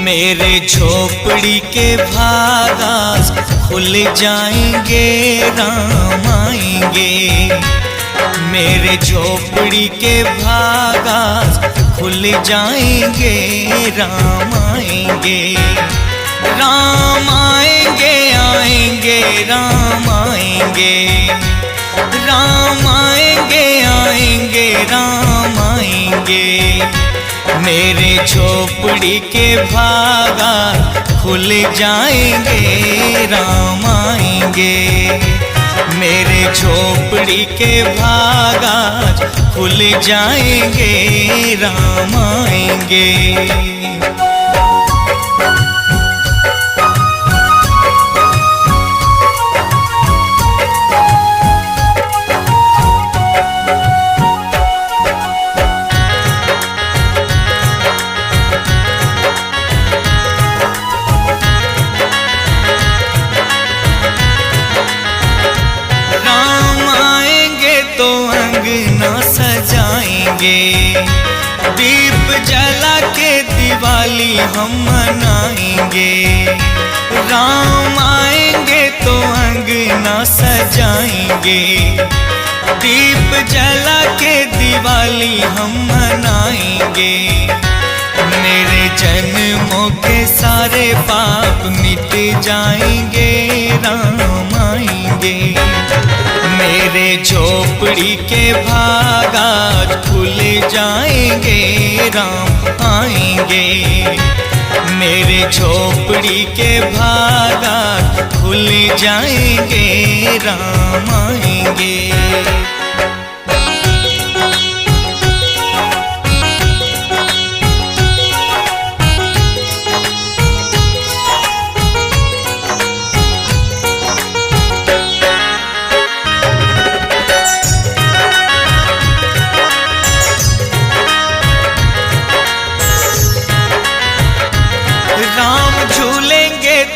मेरे झोपड़ी के भागास खुल जाएंगे, राम आएंगे। मेरे झोपड़ी के भागास खुल जाएंगे, राम आएंगे। राम आएंगे, आएंगे, राम आएंगे। राम आएंगे, आएंगे, राम आएंगे। मेरे झोपड़ी के भागा खुल जाएंगे, राम आएंगे। मेरे झोपड़ी के भागा खुल जाएंगे, राम आएंगे। दीप जला के दिवाली हम मनाएंगे। राम आएंगे तो अंगना सजाएंगे। दीप जला के दिवाली हम मनाएंगे। मेरे जन्मों के सारे पाप मिट जाएंगे, राम आएंगे। मेरे झोपड़ी के भागा खुल जाएंगे, राम आएंगे। मेरे झोपड़ी के भागा खुल जाएंगे, राम आएंगे।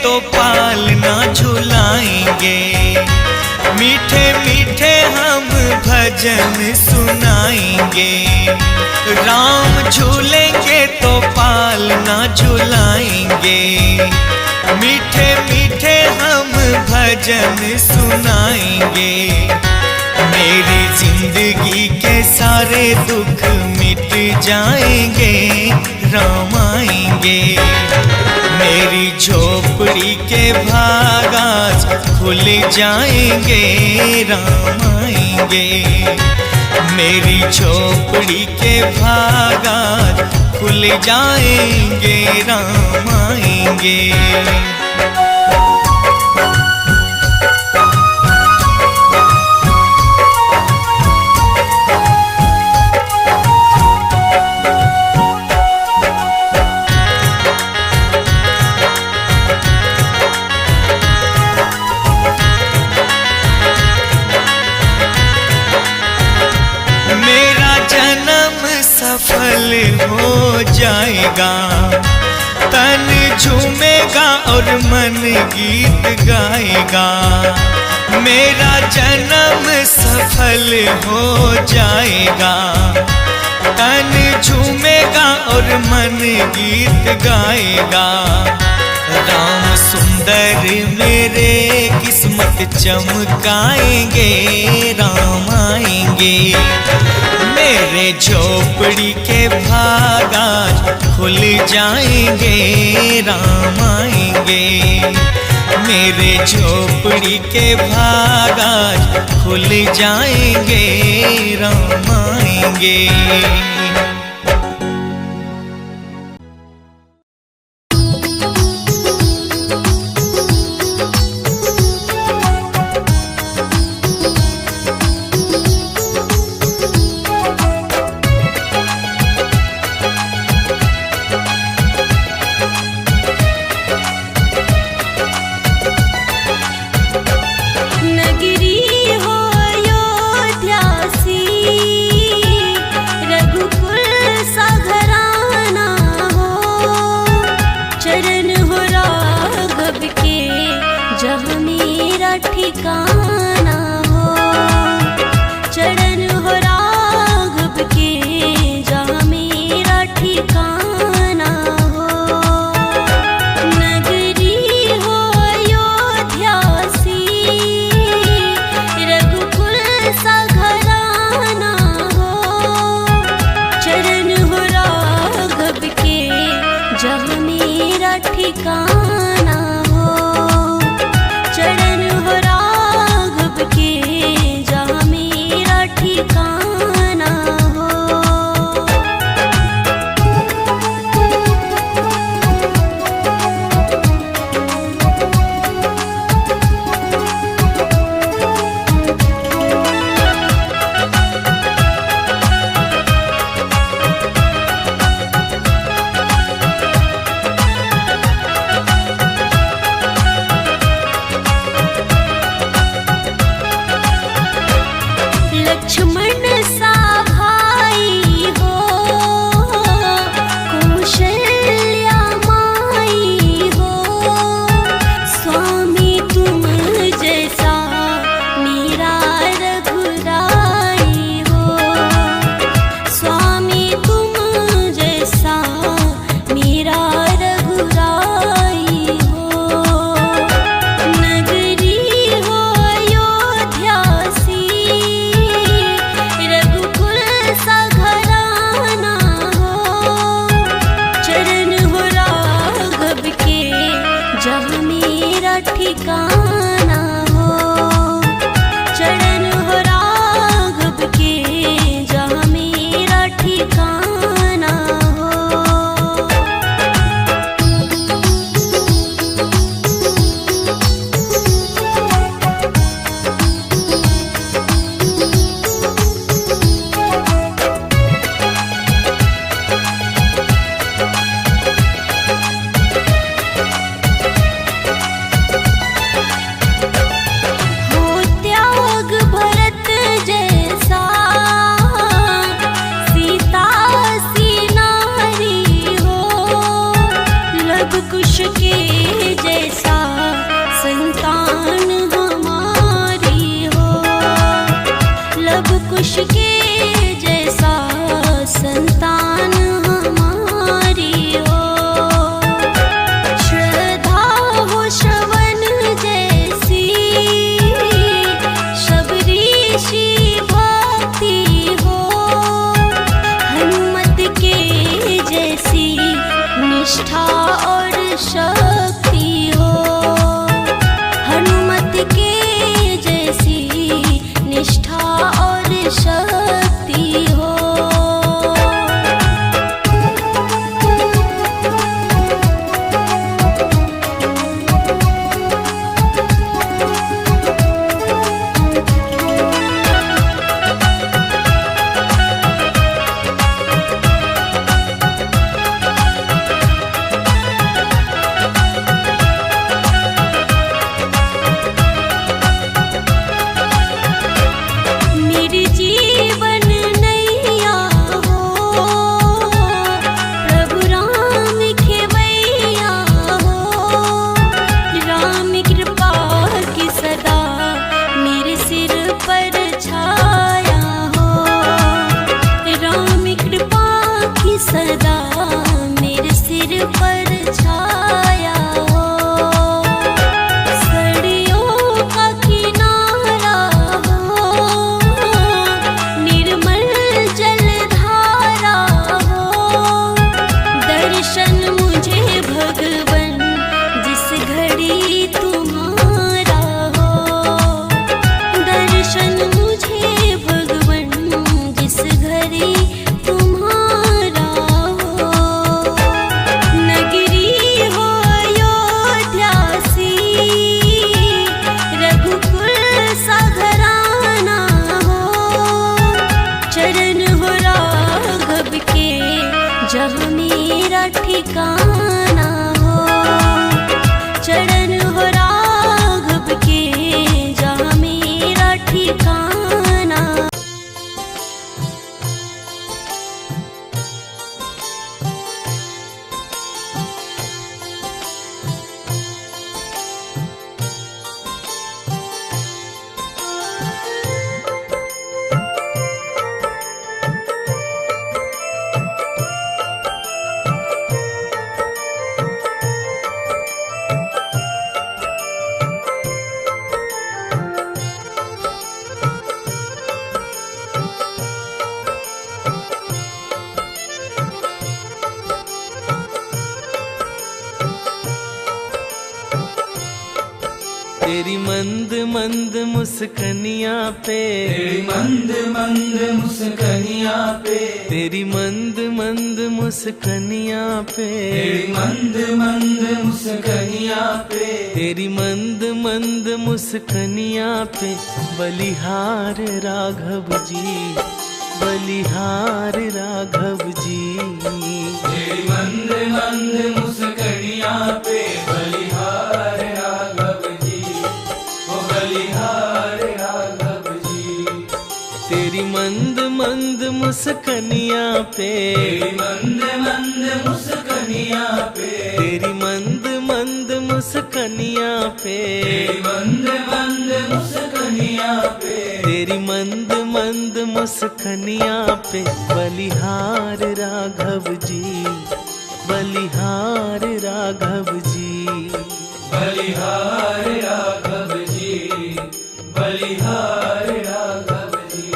तो पालना झुलाएंगे, मीठे मीठे हम भजन सुनाएंगे। राम झूलेंगे तो पालना झुलाएंगे, मीठे मीठे हम भजन सुनाएंगे। मेरी जिंदगी के सारे दुख मिट जाएंगे, राम आएंगे। मेरी झोपड़ी के भागास खुल जाएंगे, राम आएंगे। मेरी झोपड़ी के भागास खुल जाएंगे, राम आएंगे। सफल हो जाएगा, तन झूमेगा और मन गीत गाएगा। मेरा जन्म सफल हो जाएगा, तन झूमेगा और मन गीत गाएगा। राम सुंदर मेरे किस्मत चमकाएंगे, राम आएंगे। मेरे झोपड़ी के भागा खुल जाएंगे, राम आएंगे। मेरे झोपड़ी के भागा खुल जाएंगे, राम आएंगे। ठिकाना हो, चरण हो राघव के, जहाँ मेरा ठिकाना हो। ठिकाना हो। चरण हो राघव के जहाँ मेरा ठिकाना हो। के जैसा संतान हमारी हो। लब कुश के जैसा संतान हमारी हो। श्रद्धा हो श्रवण जैसी शबरीशी भक्ति हो। हनुमत के जैसी निष्ठा और शक्ति हो। हनुमत के जैसी निष्ठा और शक्ति हो। सदा मेरे सिर पर छाया हो। सड़ियों का किनारा हो। निर्मल जलधारा हो। दर्शन मुझे भगवन जिस घड़ी तुम्हारा हो। दर्शन मुझे भगवन जिस घड़ी जहाँ मेरा ठिकाना हो। चरण हो राघव के जहाँ मेरा ठिकाना। तेरी मंद मंद मुस्कनिया पे। तेरी मंद मंद मुस्कनिया पे। तेरी मंद मंद मुस्कनिया पे। तेरी मंद मंद मुस्कनिया पे। तेरी मंद मंद मुस्कनिया पे। बलिहार राघव जी। बलिहार राघव जी। तेरी मंद मंद मुस्कनिया पे। बलिहार राघव जी। ओ बलिहार राघव जी। तेरी मंद मंद मुस्कनिया पे। तेरी मंद मंद मुस्कनिया पे। तेरी मंद मंद मुस्कनिया पे। तेरी मंद मंद मुस्कनिया पे। तेरी मंद मंद मुस्कनिया पे। बलिहार राघव जी। बलिहार राघव जी। बलिहार राघव जी। बलिहार राघव जी।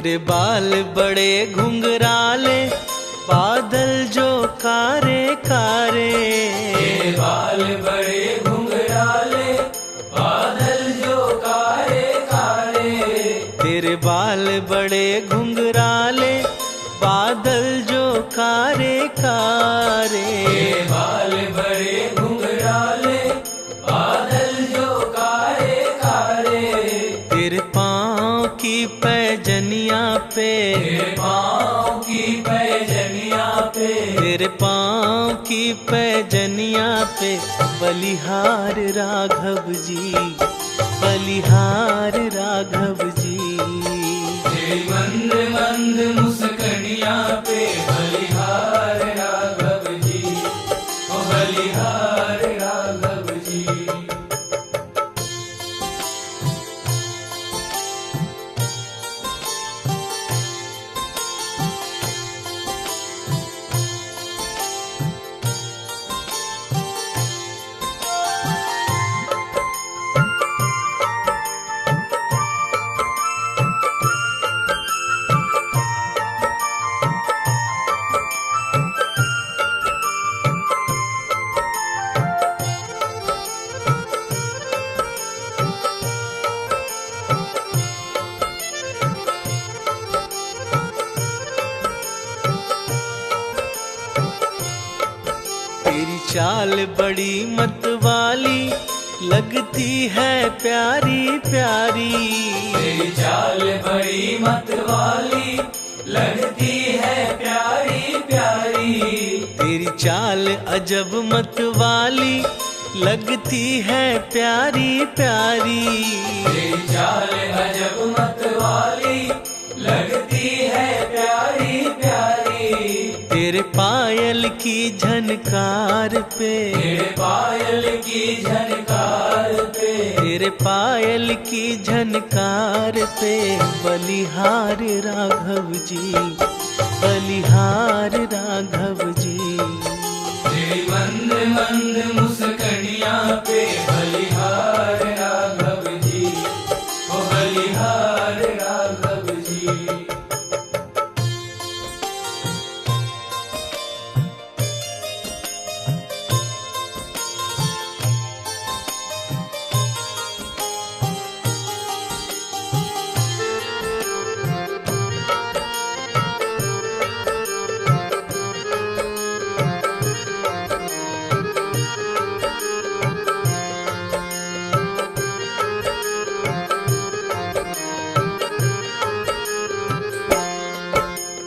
तेरे बाल बड़े घुंघराले, बादल जो कारे कारे। तेरे बाल बड़े घुंघराले, बादल जो कारे कारे। तेरे बाल बड़े घुंघराले, बादल जो कारे कारे। तेरे बाल बड़े घुंघराले, बादल जो कारे कारे। तेरे पाँव की पैजनिया पे, तेरे पाँव की पैजनिया पे, तेरे पाँव की पैजनिया पे बलिहार राघव जी, बलिहार राघव जी। तेरी मंद मंद मुस्कनिया पे बलिहार राघव जी, ओ बलिहार राघव जी। तेरी चाल बड़ी मतवाली, लगती है प्यारी प्यारी। तेरी चाल बड़ी मतवाली, लगती है प्यारी प्यारी। तेरी चाल अजब मतवाली, लगती है प्यारी प्यारी। तेरी चाल अजब मतवाली, लगती है प्यारी प्यारी। तेरे पायल की झनकार पे, तेरे पायल की झनकार पे, तेरे पायल की झनकार पे बलिहार राघव जी, बलिहार राघव जी। तेरी मंद मंद मुस्कनिया पे बलिहार राघव जी, ओ बलिहार राघव जी।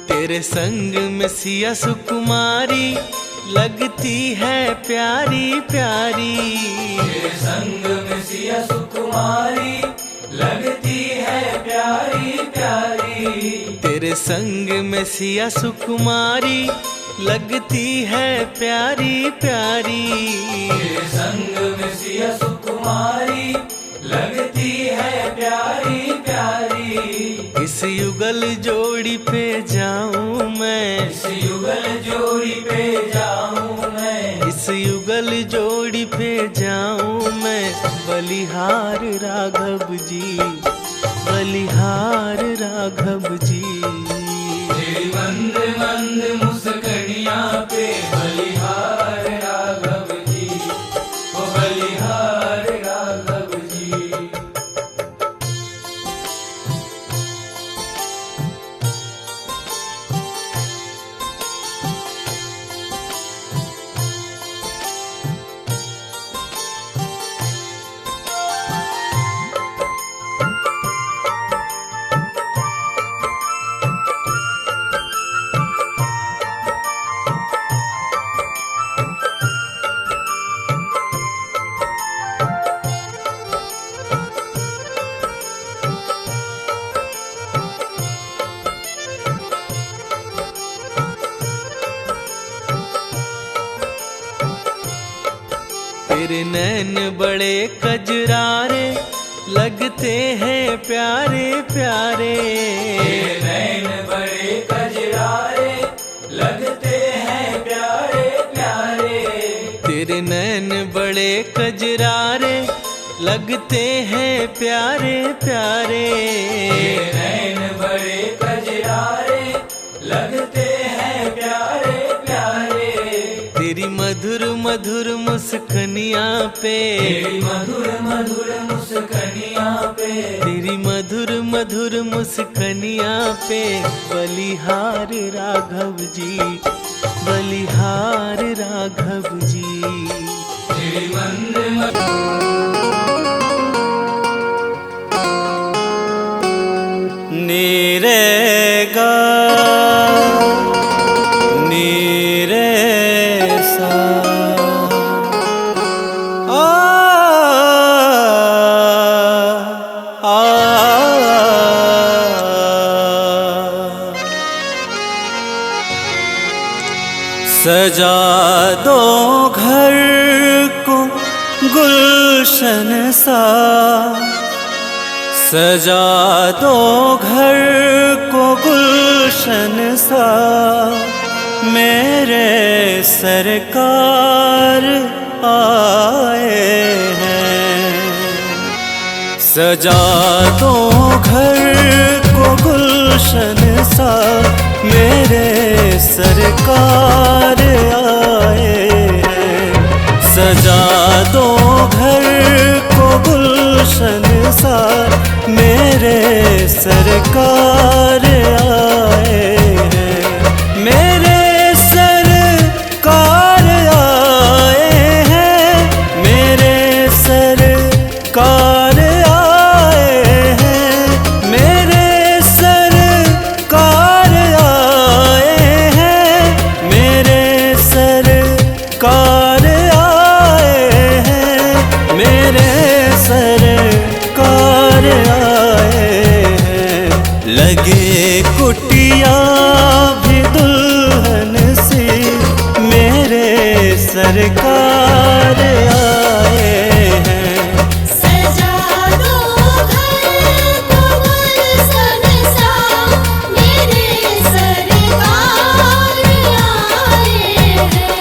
तेरे संग में सिया सुकुमारी, लगती है प्यारी प्यारी। तेरे संग में सिया सुकुमारी, लगती है प्यारी प्यारी। तेरे संग में सिया सुकुमारी, लगती है प्यारी प्यारी। तेरे संग में सिया सुकुमारी, लगती है प्यारी प्यारी। इस युगल जोड़ी पे जाऊं मैं, इस युगल जोड़ी पे जाऊं मैं, इस युगल जोड़ी पे जाऊं मैं। बलिहार राघव जी, बलिहार राघव जी। तेरी मंद मंद मुस्कनिया पे बलिहार राघव जी, ओ बलिहार राघव जी। तेरे नैन बड़े कजरारे, लगते हैं प्यारे प्यारे। तेरे नैन बड़े कजरारे, लगते हैं प्यारे प्यारे। तेरे नैन बड़े कजरारे, लगते हैं प्यारे प्यारे। ये नैन बड़े कजरारे लगते हैं प्यारे प्यारे। तेरी मधुर मधुर मुस्कनियाँ पे, तेरी मधुर मधुर मुस्कनियाँ पे, तेरी मधुर मधुर मुस्कनियाँ पे बलिहार राघव जी, बलिहार राघव जी। तेरी मंद नीरेगा नीरे सा आ आ सजा दो घर को गुलशन सा, सजा दो घर को गुलशन सा, मेरे सरकार आए हैं। सजा दो घर को गुलशन सा, मेरे सरकार आए हैं। सजा दो घर को गुलशन सा, मेरे सरकार आए हैं। मेरे सरकार आए हैं, मेरे सरकार आए हैं, मेरे सरकार आए हैं, मेरे सरकार आए हैं, मेरे सरकार आए हैं। लगे कुटिया भी दुल्हन सी, मेरे सरकार आए हैं। सजा दो घर को गुलशन सा, मेरे सरकार आए हैं।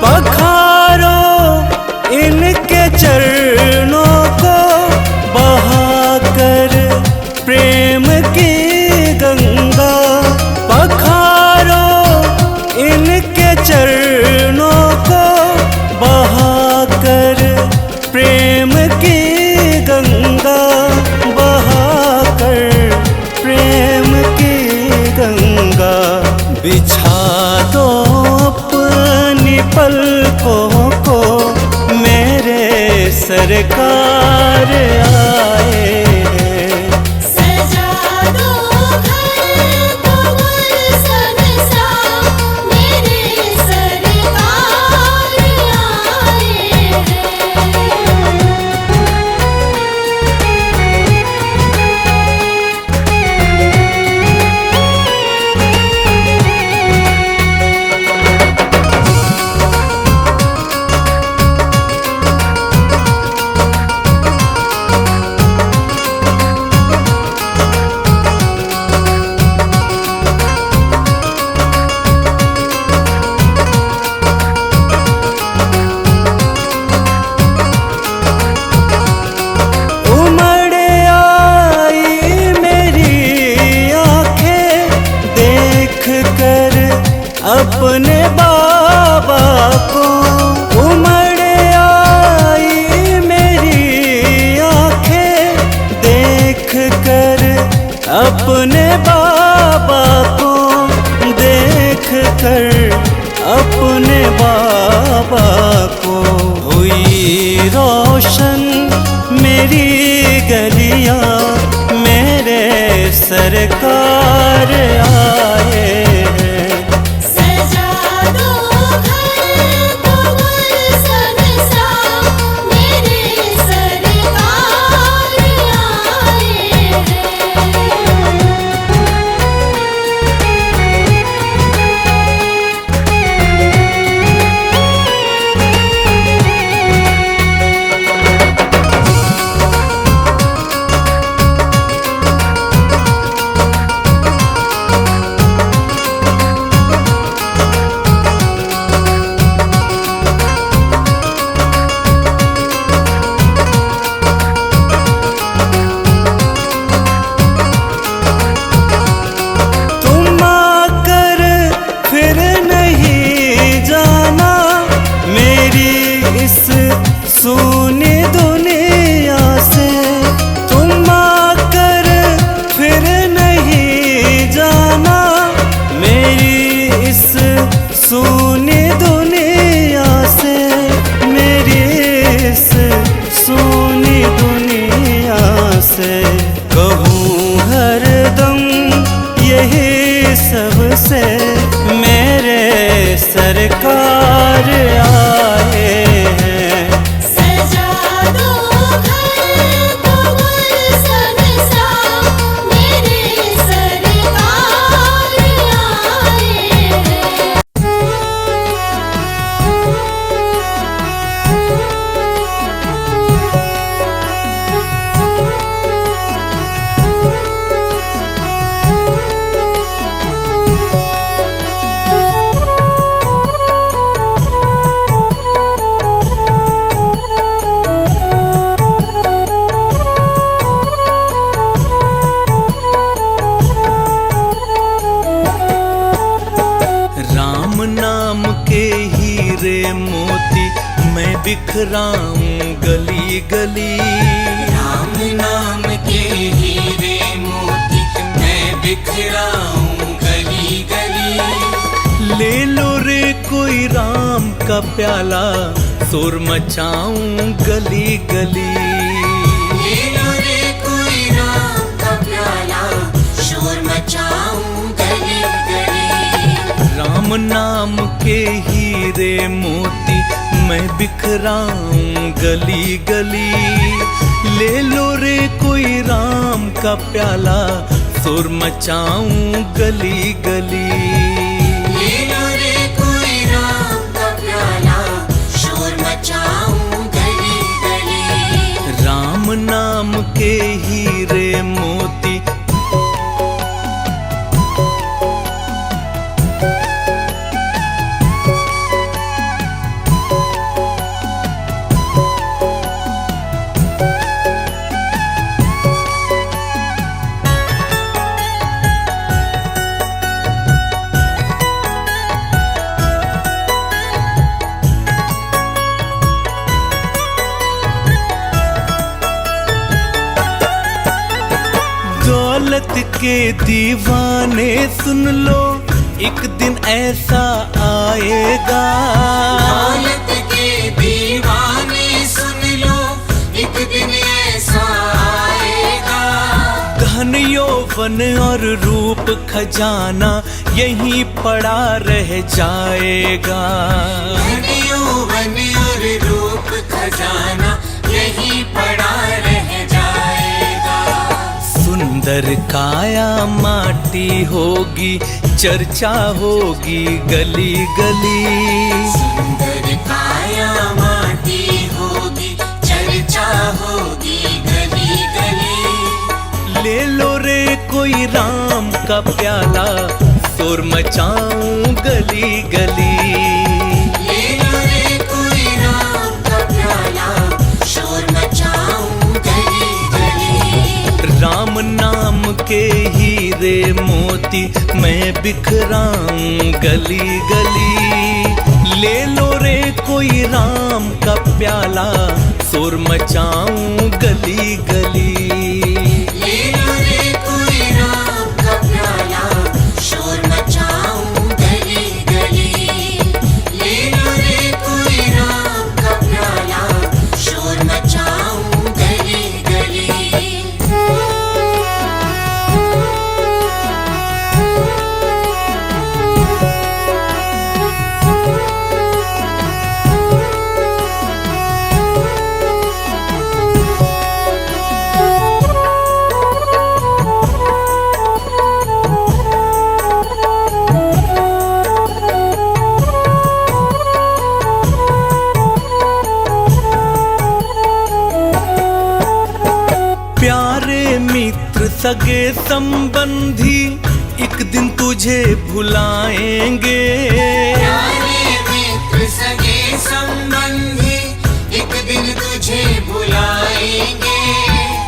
पखारो इनके चरणों को बहाकर प्रेम की गंगा। पखारो इनके चरणों को बहाकर प्रेम की गंगा, बहाकर प्रेम की गंगा। बिछा दो अपनी पलकों को, मेरे सरकार आए हैं। सजा दो घर को गुलशन सा, मेरे सरकार आए हैं। उमड़ आई मेरी आँखें देख कर अपने बाबा को। उमड़ आई मेरी आँखें देख कर अपने बाबा को, देख कर अपने बाबा को। हुई रोशन मेरी गलियां, मेरे सरकार आए हैं। सजा दो घर को गुलशन सा, इस सोनी दुनिया से तुम आकर फिर नहीं जाना। मेरी इस सोनी दुनिया से, मेरी इस सोनी दुनिया से कहूँ हरदम यही सबसे, मेरे सरकार आए हैं। सजा दो घर तो गुलशन सा, मेरे सरकार आए हैं। राम नाम के हीरे मोती मैं बिखराऊं गली गली। राम नाम के हीरे मोती मैं बिखराऊं गली गली। ले लो रे कोई राम का प्याला, शोर मचाऊं गली गली। ले लो रे कोई राम का प्याला, शोर मचाऊं गली गली। राम नाम के हीरे मोती मैं बिखराऊं गली गली। ले लो रे कोई राम का प्याला, शोर मचाऊं गली गली। ले लो रे कोई राम का प्याला, शोर मचाऊं गली गली। राम नाम के हीरे मोती दौलत के दीवाने सुन लो, एक दिन ऐसा आएगा। दौलत के दीवाने सुन लो, एक दिन ऐसा आएगा। धन यौवन और रूप खजाना यहीं पड़ा रह जाएगा। धन यौवन और रूप खजाना यहीं पड़ा रह जाएगा। सुंदर काया माटी होगी, चर्चा होगी गली गली। सुंदर काया माटी होगी, चर्चा होगी गली गली। ले लो रे कोई राम का प्याला, शोर मचाऊं गली गली। ले लो रे कोई राम का प्याला, शोर मचाऊं गली गली। राम नाम के हीरे मोती मैं बिखराऊं गली गली। ले लो रे कोई राम का प्याला, शोर मचाऊं गली गली। ले लो रे कोई राम का प्याला, शोर मचाऊं गली गली। ले लो रे कोई राम का प्याला, शोर मचाऊं गली गली। सगे संबंधी एक दिन तुझे भुलाएंगे। प्यारे मित्र सगे संबंधी एक दिन तुझे भुलाएंगे।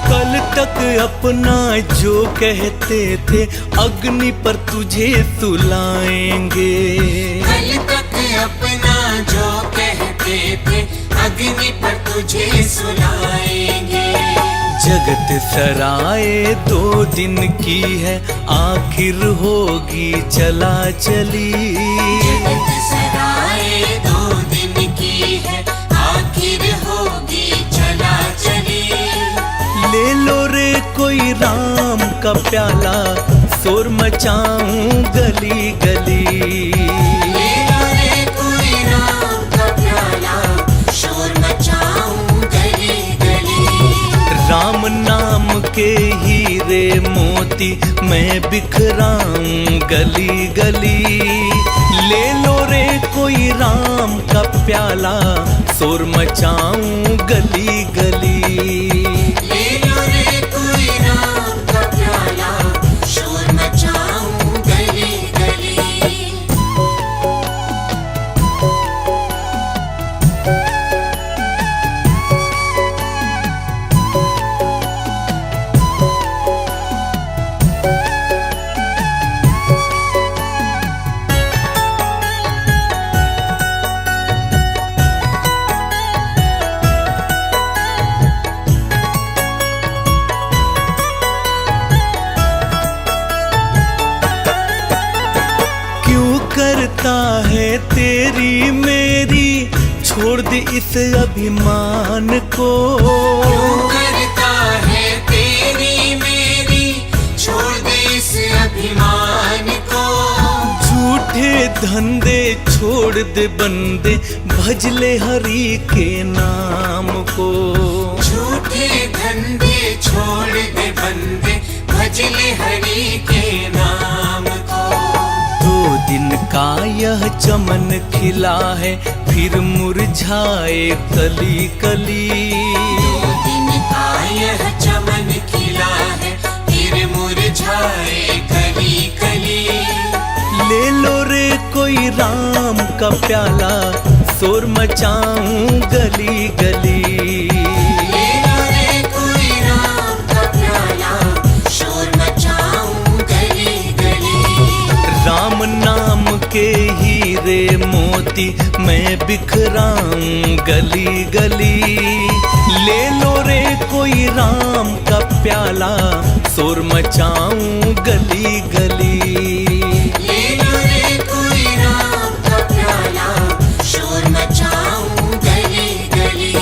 कल तक अपना जो कहते थे अग्नि पर तुझे सुलाएंगे। कल तक अपना जो कहते थे अग्नि पर तुझे सुलाएंगे। जगत सराय 2 दिन की है, आखिर होगी चला चली। जगत सराय 2 दिन की है, आखिर होगी चला चली। ले लो रे कोई राम का प्याला, शोर मचाऊं गली गली। ले लो रे कोई राम का प्याला, शोर मचाऊं गली गली। राम नाम के हीरे मोती मैं बिखराऊं गली गली। ले लो रे कोई राम का प्याला, शोर मचाऊं गली गली। ले लो रे कोई राम का प्याला, शोर मचाऊं गली गली। करता है तेरी मेरी, छोड़ दे इस अभिमान को। क्यों करता है तेरी मेरी, छोड़ दे इस अभिमान को। झूठे धंधे छोड़ दे बंदे, भज ले हरि के नाम को। झूठे धंधे छोड़ दे बंदे, भज ले हरि के नाम को। 2 दिन का यह चमन खिला है, फिर मुरझाए कली कली। 2 दिन का यह चमन खिला है, फिर मुरझाए कली कली। ले लो रे कोई राम का प्याला, शोर मचाऊं गली गली। ले लो रे कोई राम का प्याला, शोर मचाऊं गली गली। राम नाम के हीरे मोती मैं बिखराऊं गली गली। ले लो रे कोई राम का प्याला, शोर मचाऊं गली गली। ले लो रे कोई राम का प्याला, शोर मचाऊं गली गली।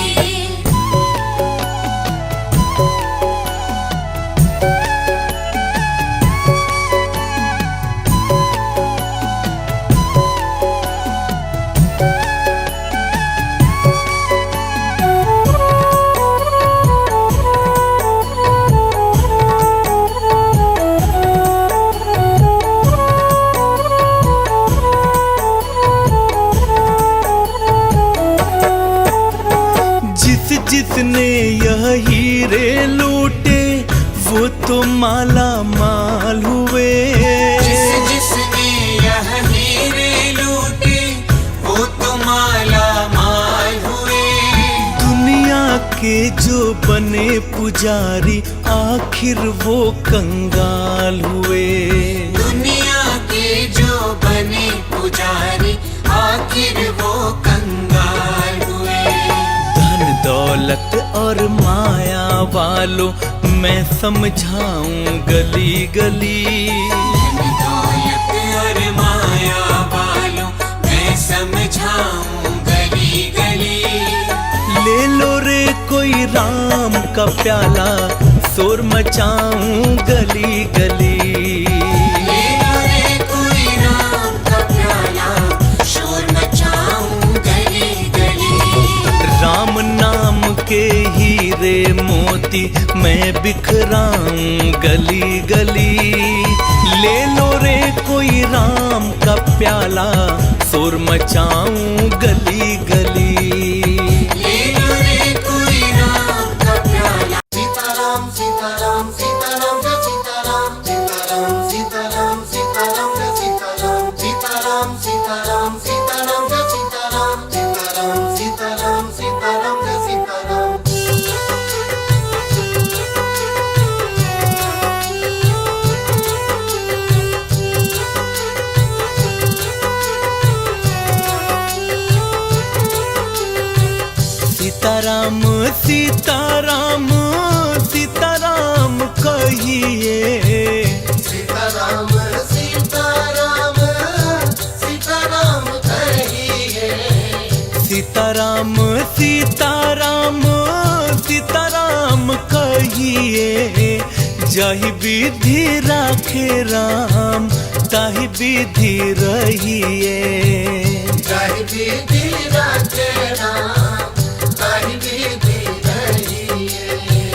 जिसने यह हीरे लूटे, वो तो माला माल हुए। जिसने यह हीरे लूटे, वो तो माला माल हुए। दुनिया के जो बने पुजारी, आखिर वो कंगाल हुए। दुनिया के जो बने पुजारी, आखिर वो कंगाल हुए। धन दौलत और माया वालों मैं समझाऊं गली गली। धन दौलत और माया वालों मैं समझाऊं गली गली। ले लो रे कोई राम का प्याला, शोर मचाऊं गली गली। ले लो रे कोई राम का प्याला, शोर मचाऊं गली गली। राम नाम के हीरे मोती मैं बिखराऊं गली गली। ले लो रे कोई राम का प्याला, शोर मचाऊं गली गली। ले लो रे कोई राम का प्याला। सीताराम सीताराम सीताराम जय सीताराम सीताराम सीताराम सीताराम जय सीताराम सीताराम सीताराम सीताराम जय सीताराम सीताराम सीताराम सीताराम जय सीताराम। सीताराम सीताराम सीताराम कहिए। सीताराम सीताराम सीताराम कहिए। सीताराम सीताराम सीताराम कहिए। जाहि विधि राखे राम ताहि विधि रहिए। जाहि विधि राखे राम ताहि विधि रहिए।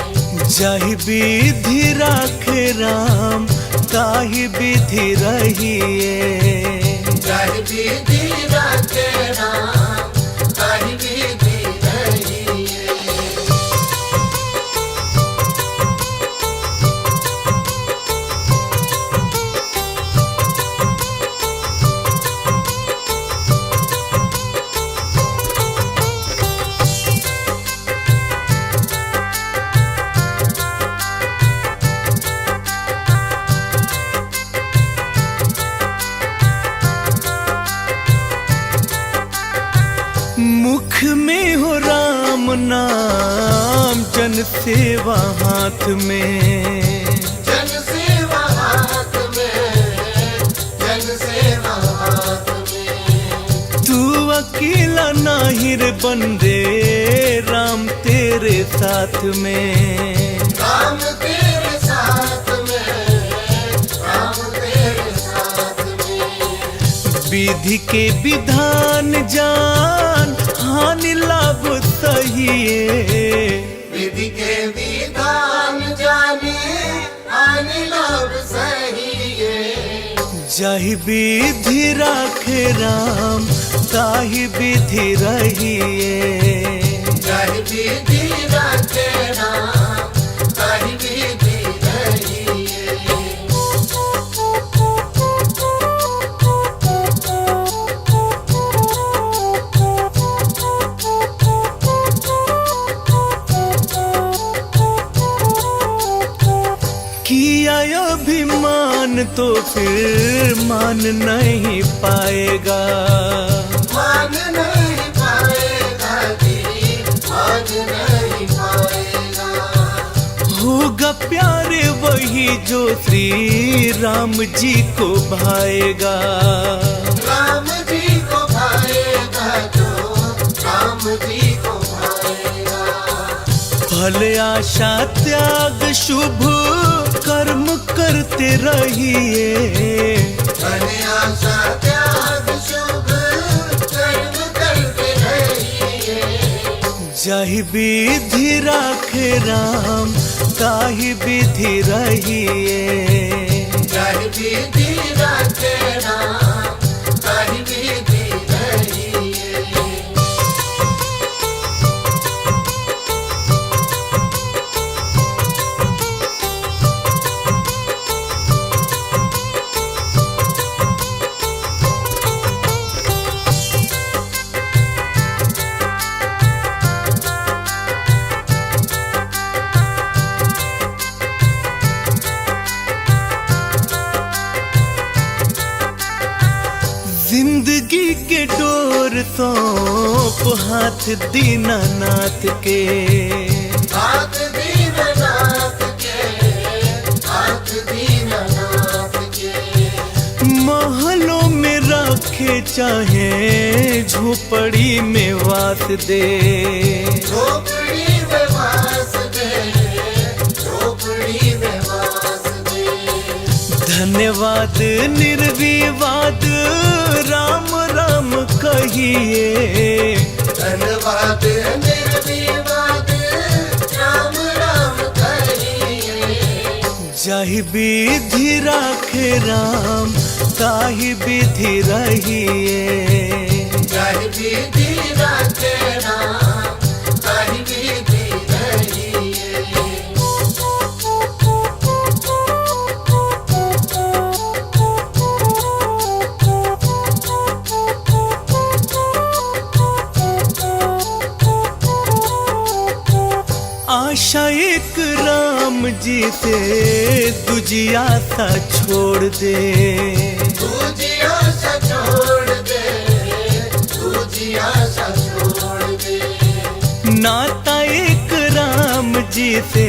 जाहि विधि राखे राम ताहि विधि रहिए। जाहि विधि राखे राम ताहि विधि रहिए। मुख में हो राम नाम जन सेवा हाथ में। जन सेवा हाथ में। जन सेवा हाथ में। तू अकेला नाही रे बंदे राम तेरे साथ में। राम तेरे साथ में। राम तेरे साथ में। विधि के विधान जान हानि लाभ सहिए। विधि के विधान जाने हानि लाभ सहिए। जाहि विधि राखे राम ताहि विधि रहिए। जाहि विधि राखे राम ताहि विधि रहिए। किया अभिमान तो फिर मान नहीं पाएगा। मान नहीं पाएगा जी। मान नहीं पाएगा। होगा प्यारे वही जो श्री राम जी को भाएगा। राम जी को भाएगा जो राम जी को भाएगा। फल आशा त्याग शुभ कर्म करते रहिए। फल आशा त्याग शुभ कर्म करते रहिए। जाहि विधि राखे राम ताहि विधि रहिए। जाहि विधि राखे राम ताहि विधि रहिए। जिंदगी के डोर सौंप हाथ दीनानाथ के। हाथ दीननाथ के। हाथ दीननाथ के। महलों में रखे चाहे झोपड़ी में वास दे। झोपड़ी में वास दे। झोपड़ी में वास दे। धन्यवाद निर्विवाद राम राम कहिए। धन्यवाद निर्विवाद राम राम कहिए। जाहि विधि राखे राम ताहि विधि रहिए। जाहि विधि राखे राम ताहि विधि रहिए। आशा एक राम जी से दूजी आशा छोड़ दे। दूजी आशा छोड़ दे। दूजी आशा छोड़ दे। नाता एक राम जी से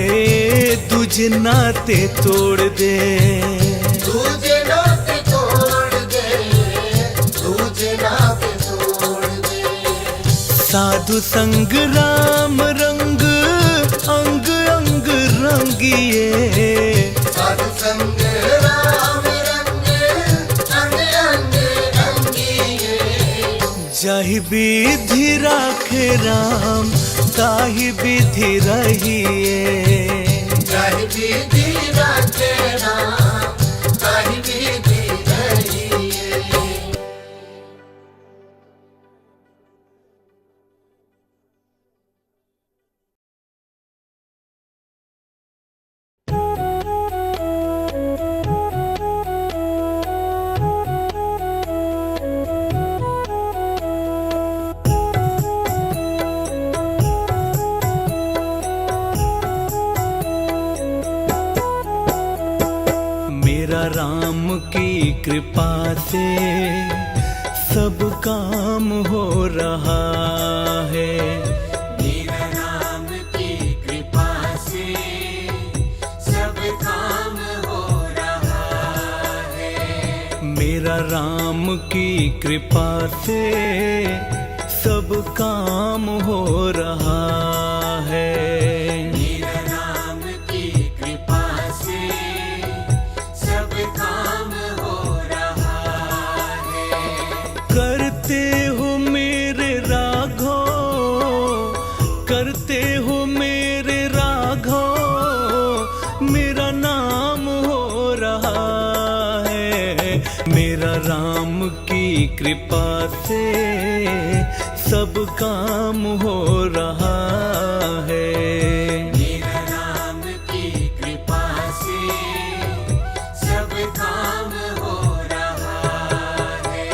तुझे नाते तोड़ दे, तुझे नाते तोड़ दे, तुझे नाते तोड़ दे। साधु संग राम रंग अंग अंग रंगिए, साधु संग राम रंग अंग अंग रंगिए। जाहि विधि राखे राम ताहि विधि रहिए, जाहि विधि राखे राम ताहि विधि रहिए। मेरा राम की कृपा से सब काम हो रहा है, मेरा राम की कृपा से सब काम हो रहा है। मेरा राम की कृपा से सब काम हो रहा है। मेरा राम की कृपा से सब काम हो रहा है। करते हो मेरे राघो, करते हो मेरे राघो, मेरा नाम हो रहा है। मेरा राम की कृपा से सब काम हो रहा है। मेरा राम की कृपा से सब काम हो रहा है।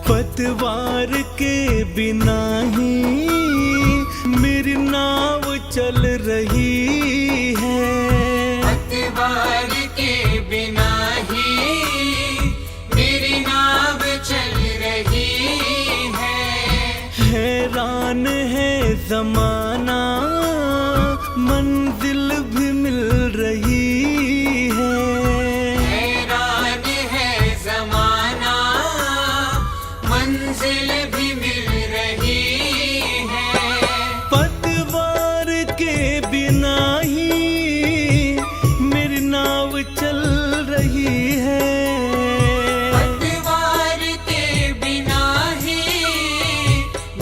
पतवार के बिना ही मेरी नाव चल रही है, पतवार के बिना ही मेरी नाव चल रही है। हैरान है जमाना मंजिल भी मिल रही है। हैरान है जमाना मंजिल भी मिल रही है। पतवार के बिना ही मेरी नाव चल रही है। पतवार के बिना ही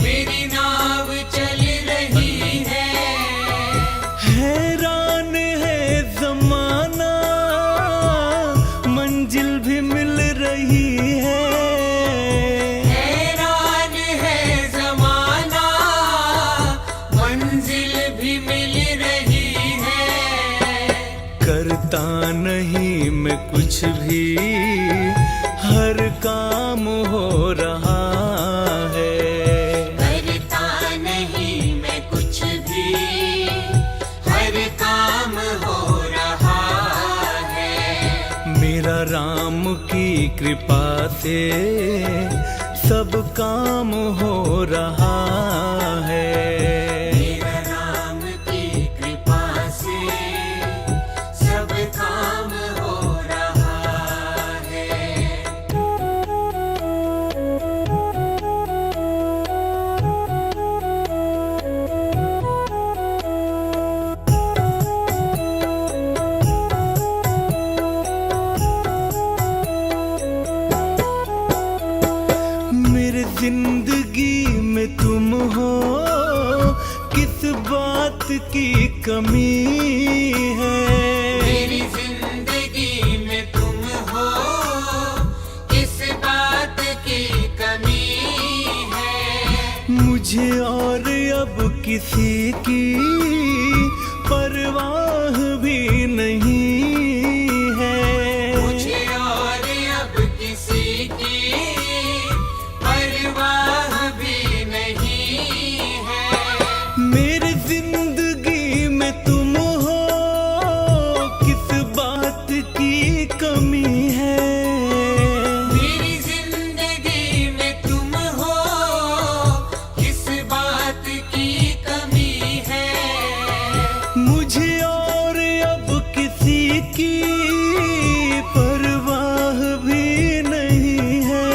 मेरी नाव चल रही है। हैरान है जमाना मंजिल भी मिल रही है। हैरान है जमाना मंजिल भी मिल रही है। करता नहीं मैं कुछ भी, हर काम हो रहा है। करता नहीं मैं कुछ भी, हर काम हो रहा है। मेरा राम की कृपा से सब काम हो रहा है। मेरा राम की कृपा से सब काम हो रहा है। मेरे जिंदगी में तुम हो, किस बात की कमी है। मेरी जिंदगी में तुम हो, किस बात की कमी मुझे और अब किसी की परवाह भी नहीं है। मुझे और अब किसी की परवाह भी नहीं है। मेरी जिंदगी में तुम हो, किस बात की कमी है। मेरी जिंदगी में तुम हो, किस बात की कमी है। मुझे और अब किसी की परवाह भी नहीं है।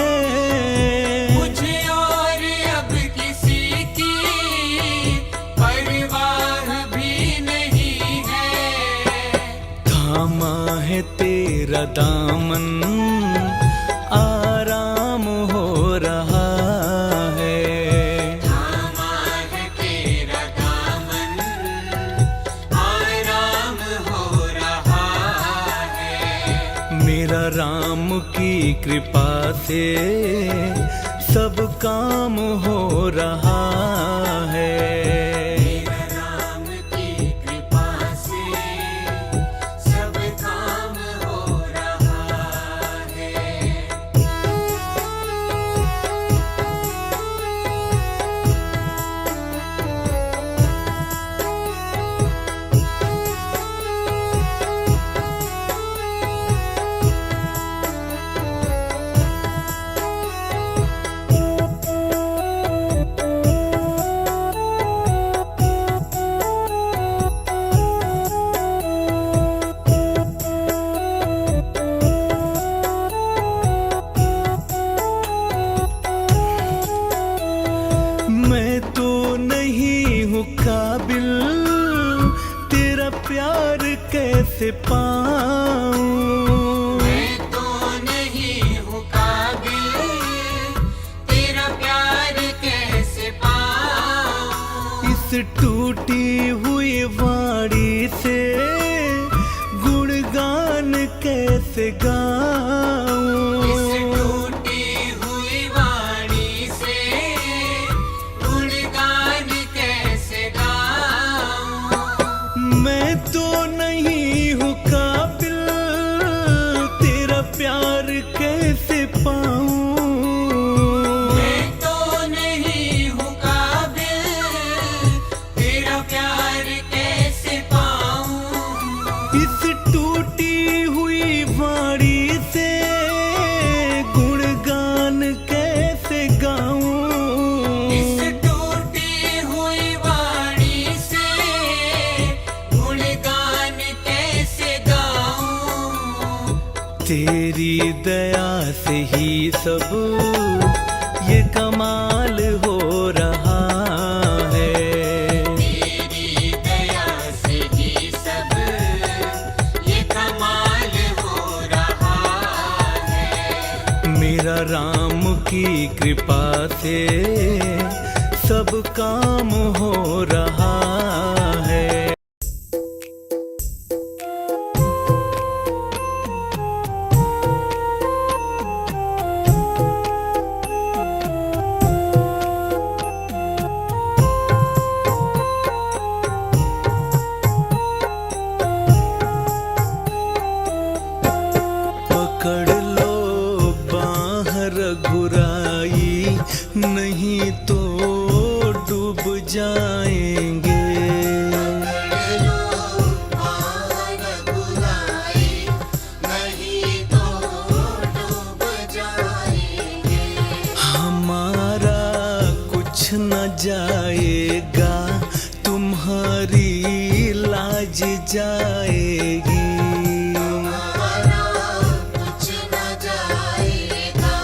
मुझे और अब किसी की परवाह भी नहीं है। थामा है तेरा दामन, आराम हो रहा है। थामा है तेरा दामन, आराम हो रहा है। मेरा राम की कृपा से सब काम हो रहा है। मेरा राम की कृपा से सब काम हो रहा है। मैं तो नहीं हूँ काबिल, तेरा प्यार कैसे पाऊं। मैं तो नहीं हूँ काबिल, तेरा प्यार कैसे पाऊं। इस टूटी हुई वाड़ी से गुणगान कैसे गाऊं। इस टूटी हुई वाणी से गुणगान कैसे गाऊं। मैं तो नहीं हूँ काबिल, तेरा प्यार कैसे पाऊं। मैं तो नहीं हूँ काबिल, तेरा प्यार कैसे पाऊं। इस टूटी हुई वाड़ी से गुणगान कैसे गाऊं। इस टूटी हुई वाणी से गुणगान कैसे गाऊं। तेरी दया से ही सब ये कमाल हो रहा है। तेरी दया से ही सब ये कमाल हो रहा है। मेरा राम की कृपा से सब काम हो रहा है। पकड़ लो बाह रघुराई, नहीं तो डूब जाएंगे। नहीं तो डूब जाएंगे। हमारा कुछ न जाएगा, तुम्हारी लाज जाएगी। कुछ न जाएगा,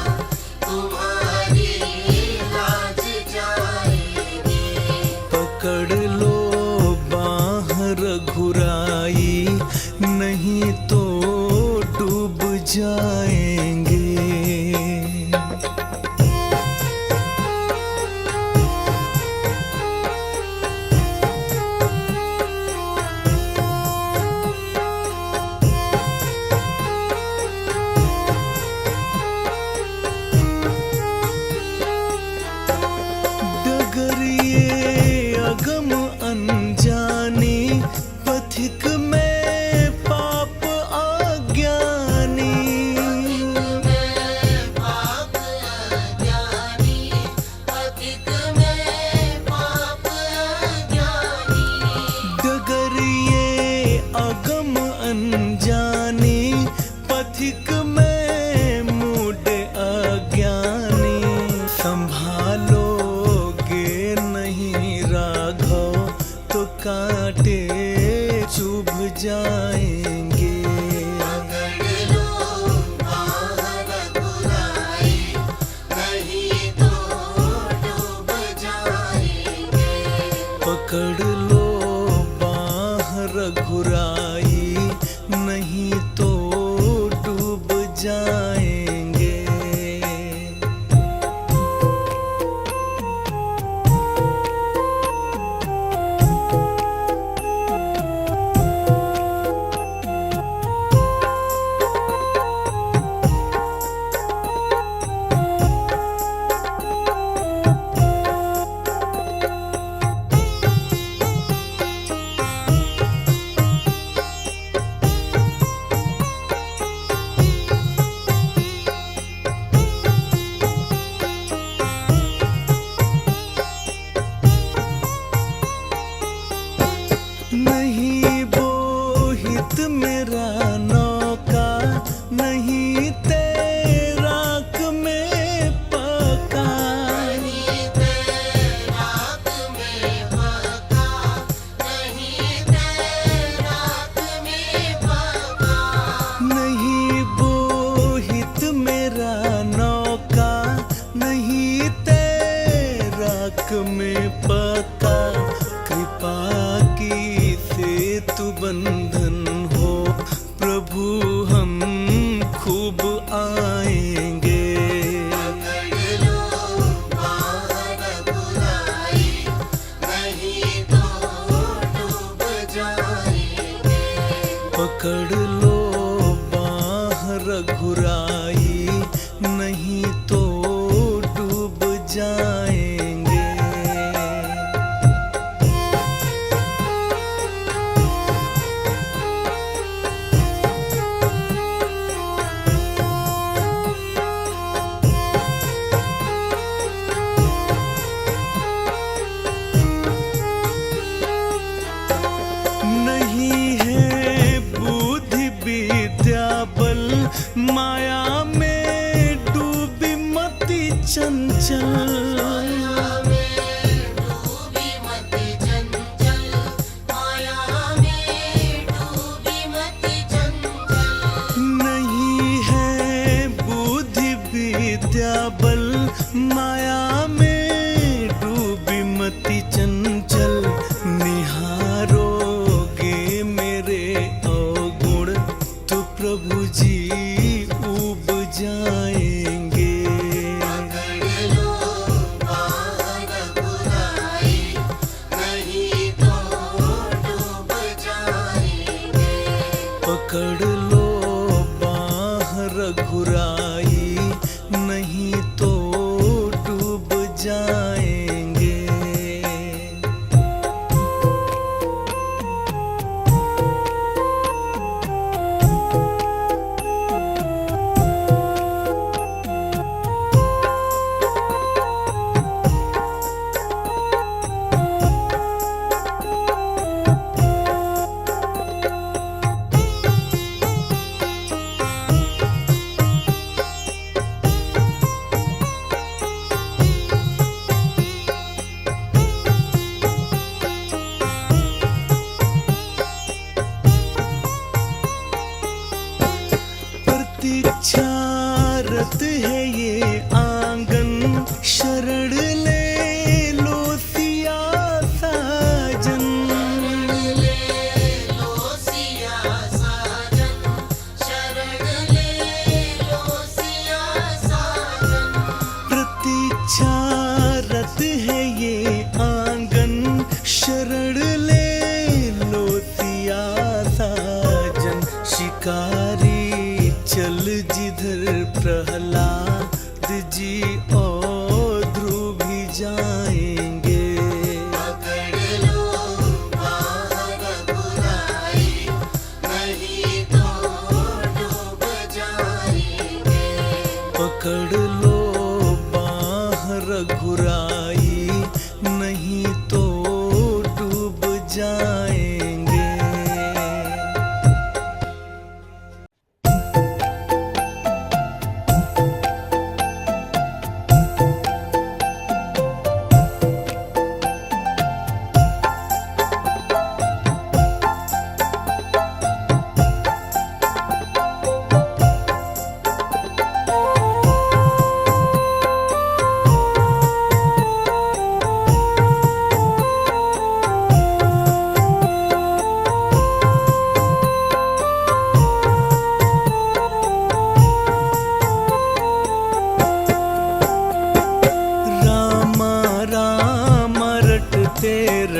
तुम्हारी लाज जाएगी। संभालोगे नहीं राघव तो कांटे चुभ जाएंगे। पकड़ लो बाहर बुराई, नहीं तो डूब जाएंगे। पकड़ लो बाहर घुराई नहीं तो डूब जाएंगे। नहीं बोहित मेरा नौका, नहीं तैराक में पका। नहीं तैराक में पका, नहीं तैराक में पका। नहीं बोहित मेरा नौका, नहीं तैराक में पका। कृपा की सेतु बंधन हो प्रभु हम खूब आएंगे। पकड़ लो बाहर बुराई, नहीं तो डूब जाएंगे। पकड़ लो बाहर घुराई नहीं तो डूब जाएंगे। नहीं है बुद्धि विद्या बल, माया में डूबी मति चंचल। माया में डूबी मति चंचल, माया में डूबी मति चंचल। नहीं है बुद्धि विद्या बल, माया में डूबी मति चंचल। निहारोगे मेरे अवगुण तो प्रभु जी उब जाएंगे। पकड़ लो बाहर बुराई, नहीं तो डूब जाएंगे। पकड़ लो बाहर घुराई नहीं तो डूब जाएंगे। प्रतीक्षारत है ये आंगन, शरण ले लो सिया साजन। ले लो सिया साजन, शरण ले लो सिया साजन। प्रतीक्षारत है ये आंगन, शरण ले लो सिया साजन। शिकारी चल जिधर प्रहलाद जी और ध्रुव भी जाएंगे। पकड़ लो बाहर बुराई, नहीं तो डूब जाएंगे। पकड़ लो बाहर घुराई नहीं तो डूब जाएंगे।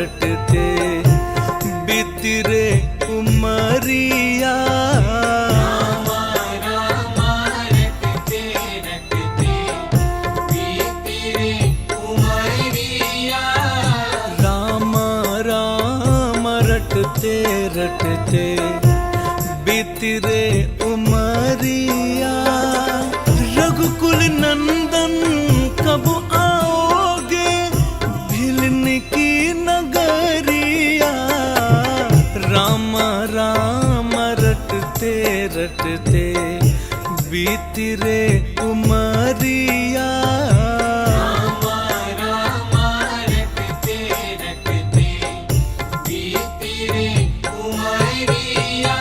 रटते बीती रे उमरिया। रटते रटते बीती रे उमरिया। राम राम रटते रटते बीती रे उमरिया। रघुकुल नंदन कब आओगे भिलन की नगरिया। राम राम रटते रटते बीती रे उमरिया। रटते रटते बीती रे उमरिया।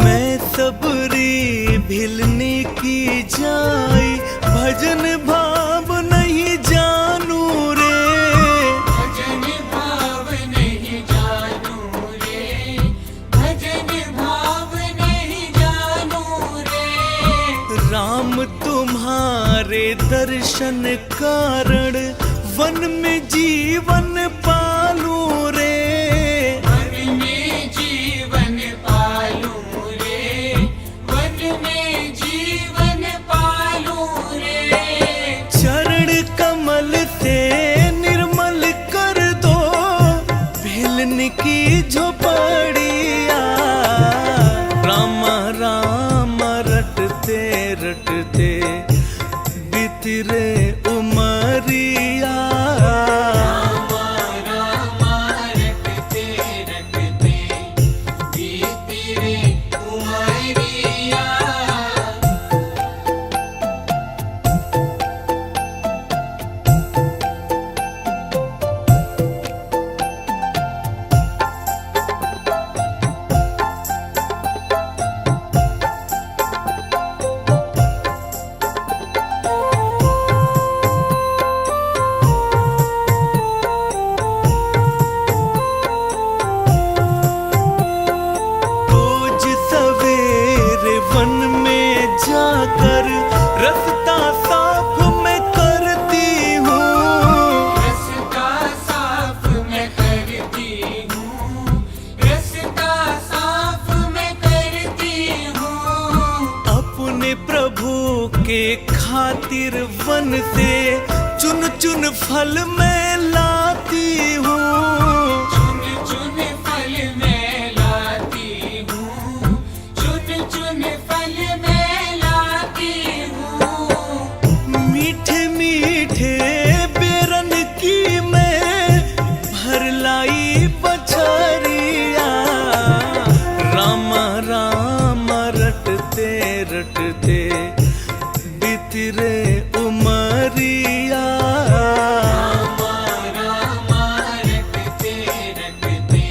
मैं सबरी भिलने की जाई भजन भाव नहीं जानू रे। भजन भाव नहीं जानू रे। भजन भाव नहीं जानू रे। राम तुम्हारे दर्शन कारण वन में जीवन पालू रे। वन में जीवन पालू रे। वन में जीवन पालू रे। चरण कमल से निर्मल कर दो भिलन की झोपड़िया। राम राम रटते रटते बीती रे उमरिया। रटते रटते बीती रे उमरिया। रोज सवेरे वन में जाकर रास्ता साफ मैं करती हूँ। रास्ता साफ मैं करती हूँ। रास्ता साफ मैं करती हूँ। अपने प्रभु के खातिर वन से चुन चुन फल मैं लाती हूँ। चुन चुन फल मैं लाती हूँ। चुन चुन फल मैं लाती हूँ। मीठे मीठे बेरन की मैं भर लाई बछरिया। राम राम रटते रटते बीती रे उमरिया। रटते रटते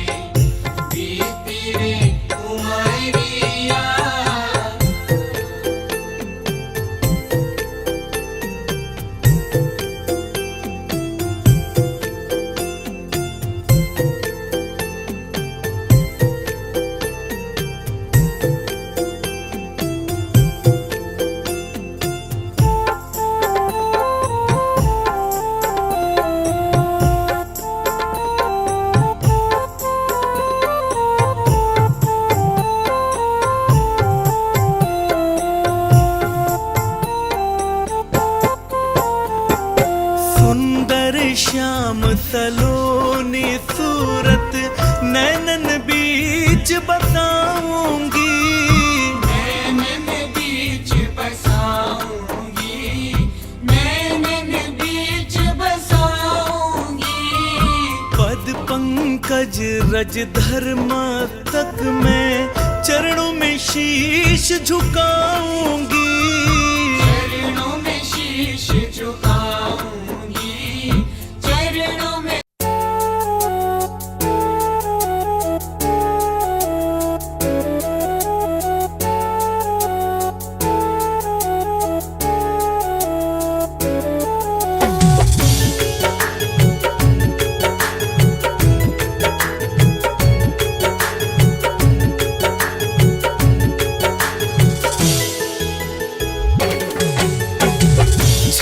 बीती रे उमरिया। सुंदर श्याम सलोनी सूरत नैनन बीच बसाऊंगी। नैनन बीच बसाऊंगी। नैनन बीच बसाऊंगी। पद पंकज रज धर्मा तक मैं चरणों में शीश झुकाऊंगी। चरणों में शीश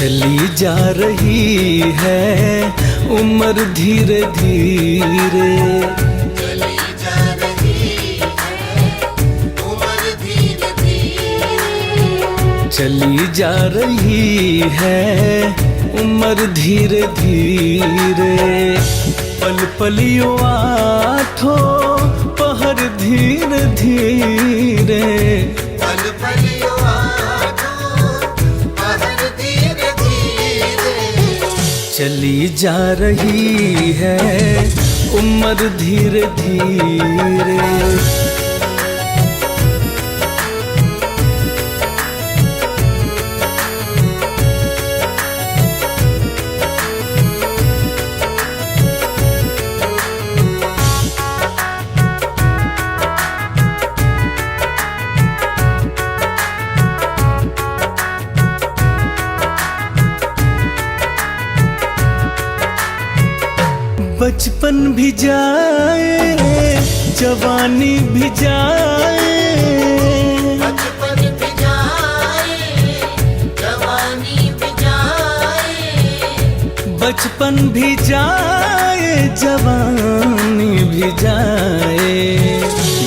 चली जा रही है उम्र धीरे धीरे, चली जा रही है उम्र धीरे धीरे, चली जा रही है उम्र धीरे धीरे। पल पलियों आठों पहर धीरे धीरे, पल पलियों आठों पहर धीरे धीरे, चली जा रही है उम्र धीरे धीरे। बचपन भी जाए जवानी भी जाए, बचपन भी जाए जवानी भी जाए, बचपन भी जाए जवानी भी जाए।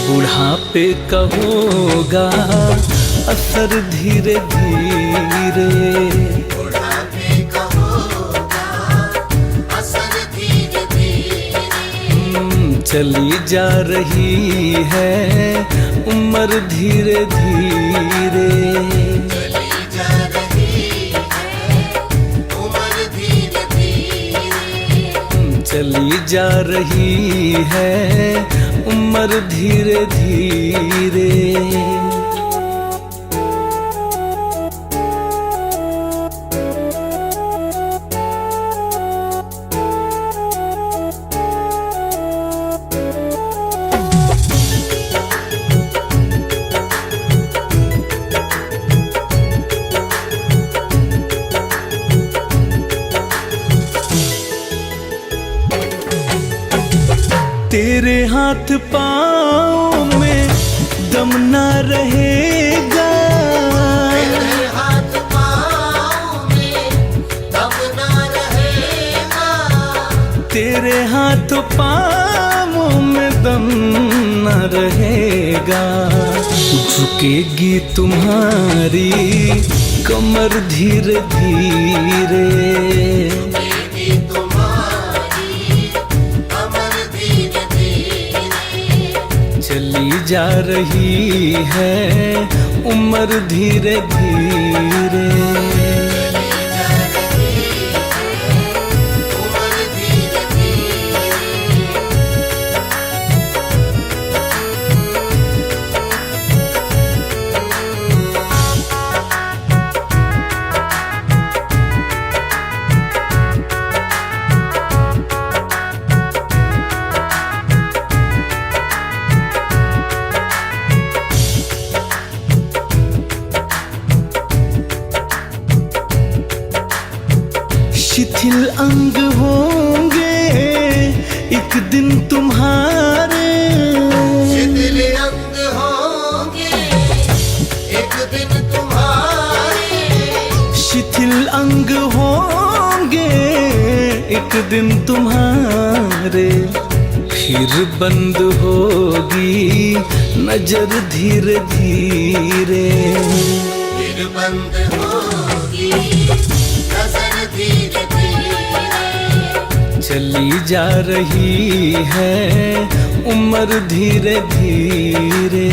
बुढ़ापे का होगा असर धीरे धीरे, बुढ़ापे का होगा असर धीरे धीरे, चली जा रही है उम्र धीरे धीरे। चली जा रही है उम्र धीरे धीरे, चली जा रही है उम्र धीरे धीरे। तेरे हाथ पाँव में दम ना रहेगा, तेरे हाथ पाँव में दम ना रहेगा, तेरे हाथ पाँव में दम न रहेगा। झुकेगी तुम्हारी कमर धीरे धीरे, झुकेगी तुम्हारी कमर धीरे धीरे, चली जा रही है उम्र धीरे धीरे। चली जा रही है उम्र धीरे धीरे, शिथिल अंग होंगे एक दिन तुम्हारे, शिथिल अंग होंगे एक दिन तुम्हारे, शिथिल अंग होंगे एक दिन तुम्हारे। फिर बंद होगी नजर धीरे धीरे, फिर बंद होगी नजर धीरे धीरे, चली जा रही है उम्र धीरे धीरे।